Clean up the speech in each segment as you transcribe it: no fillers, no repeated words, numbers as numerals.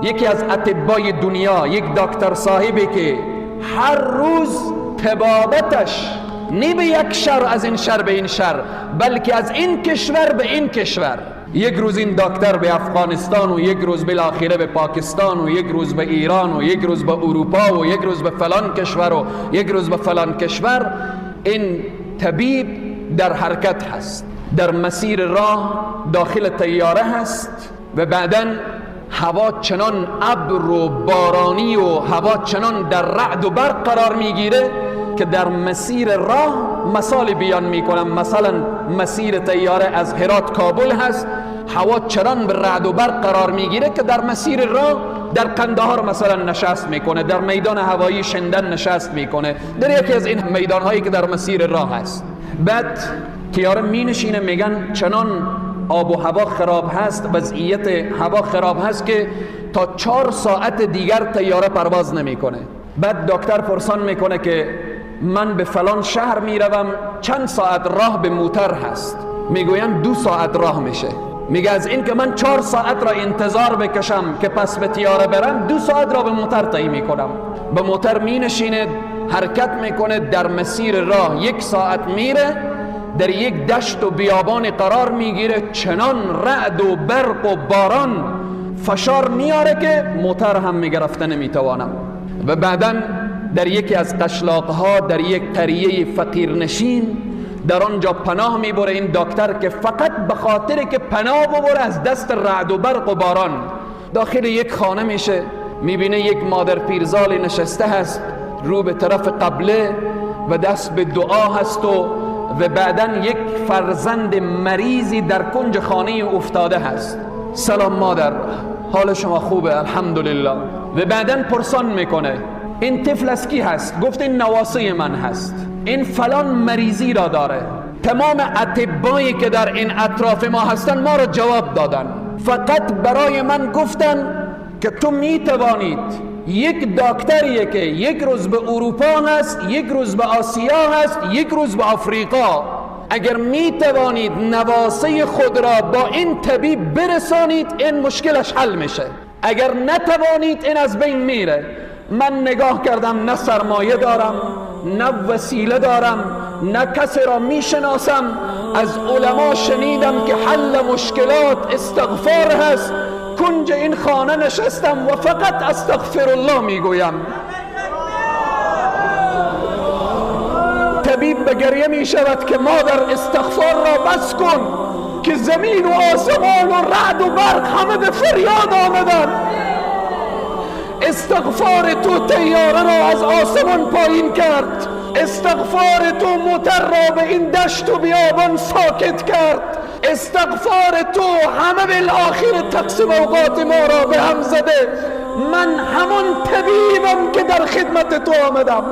یکی از اطبای دنیا، یک دکتر صاحبی که هر روز طبابتش نه به یک شهر از این شهر به این شهر، بلکه از این کشور به این کشور، یک روز این دکتر به افغانستان و یک روز بالاخره به پاکستان و یک روز به ایران و یک روز به اروپا و یک روز به فلان کشور و یک روز به فلان کشور. این طبیب در حرکت هست، در مسیر راه داخل طیاره هست و بعداً هوا چنان ابر و بارانی و هوا چنان در رعد و برق قرار میگیره که در مسیر راه مثال بیان میکنم، مثلا مسیر طیاره از هرات کابل هست، هوا چنان به رعد و برق قرار میگیره که در مسیر راه در قندهار مثلا نشست میکنه، در میدان هوایی شندن نشست میکنه، در یکی از این میدان هایی که در مسیر راه هست. بعد طیاره می نشینه، میگن چنان آب و هوا خراب هست، وضعیت هوا خراب هست که تا 4 ساعت دیگر طیاره پرواز نمیکنه. بعد دکتر پرسان میکنه که من به فلان شهر میروم، چند ساعت راه به موتر هست؟ میگویم 2 ساعت راه میشه. میگه از این که من 4 ساعت را انتظار بکشم که پس به طیاره برم، 2 ساعت را به موتر طی میکنم. به موتر می نشینه، حرکت میکنه، در مسیر راه 1 ساعت میره، در یک دشت و بیابان قرار میگیره، چنان رعد و برق و باران فشار میاره که موتر هم میگه رفته نمیتوانم. و بعداً در یکی از قشلاقها در یک قریه فقیرنشین در آنجا پناه میبره این دکتر که فقط به خاطر که پناه ببره از دست رعد و برق و باران. داخل یک خانه میشه، میبینه یک مادر پیرزالی نشسته هست رو به طرف قبله و دست به دعا هست و بعداً یک فرزند مریضی در کنج خانه افتاده هست. سلام مادر، حال شما خوبه؟ الحمدلله. و بعداً پرسان میکنه این طفل از کی هست؟ گفت این نواسه من هست، این فلان مریضی را داره. تمام اطبایی که در این اطراف ما هستن ما را جواب دادن، فقط برای من گفتن که تو میتوانید، یک دکتریه که یک روز به اروپا هست، یک روز به آسیا هست، یک روز به آفریقا، اگر میتوانید نواسه خود را با این طبیب برسانید این مشکلش حل میشه، اگر نتوانید این از بین میره. من نگاه کردم، نه سرمایه دارم، نه وسیله دارم، نه کسی را میشناسم. از علما شنیدم که حل مشکلات استغفار هست. کنج این خانه نشستم و فقط استغفر الله میگویم. طبیب به گریه می شود که مادر استغفار را بس کن که زمین و آسمان و رعد و برق همه به فریاد آمدن. استغفار تو طیاره را از آسمان پایین کرد، استغفار تو موتر را به این دشت و بیابان ساکت کرد، استغفار تو همه بالاخره تقسیم اوقات ما را به هم زده. من همون طبیبم که در خدمت تو آمدم.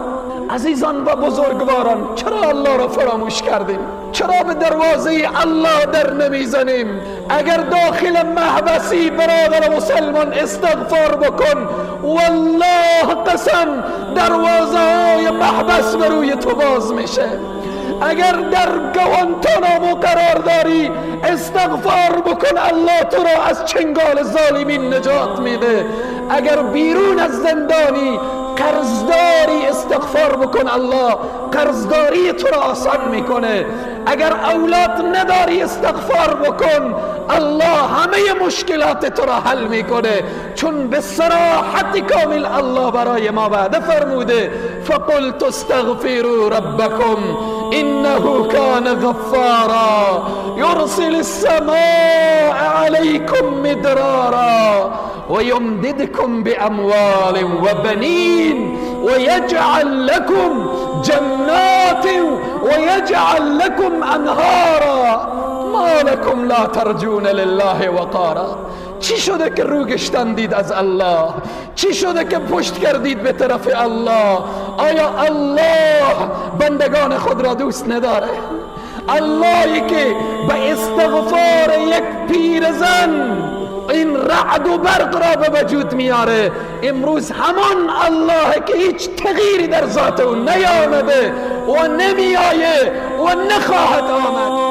عزیزان و بزرگواران، چرا الله را فراموش کردیم؟ چرا به دروازه الله در نمیزنیم؟ اگر داخل محبسی برادر مسلمان استغفار بکن، والله قسم دروازه های محبس بروی تو باز میشه. اگر در گوانتانامو قرار داری استغفار بکن، الله تو را از چنگال ظالمین نجات میده. اگر بیرون از زندانی قرضداری استغفار بکن، الله قرضداری تو را آسان میکنه. اگر اولاد نداری استغفار بکن، الله همه مشکلات تو را حل میکنه، چون به صراحت کامل الله برای ما وعده فرموده فقلت استغفروا ربکم انه کان غفارا یرسل السماء علیکم مدرارا ويمددكم بأموال وبنين ويجعل لكم جنات ويجعل لكم أنهارا ما لكم لا ترجون لله وقارا. چی شده که رو گشتندید از الله؟ چی شده که پشت کردید به طرف الله؟ آیا الله بندگان خود را دوست نداره؟ اللهی که به استغفار یک پیرزن این رعد و برق را به وجود میاره، امروز همان الله که هیچ تغییری در ذات او نیامده و نمیآیه و نخواهد آمد.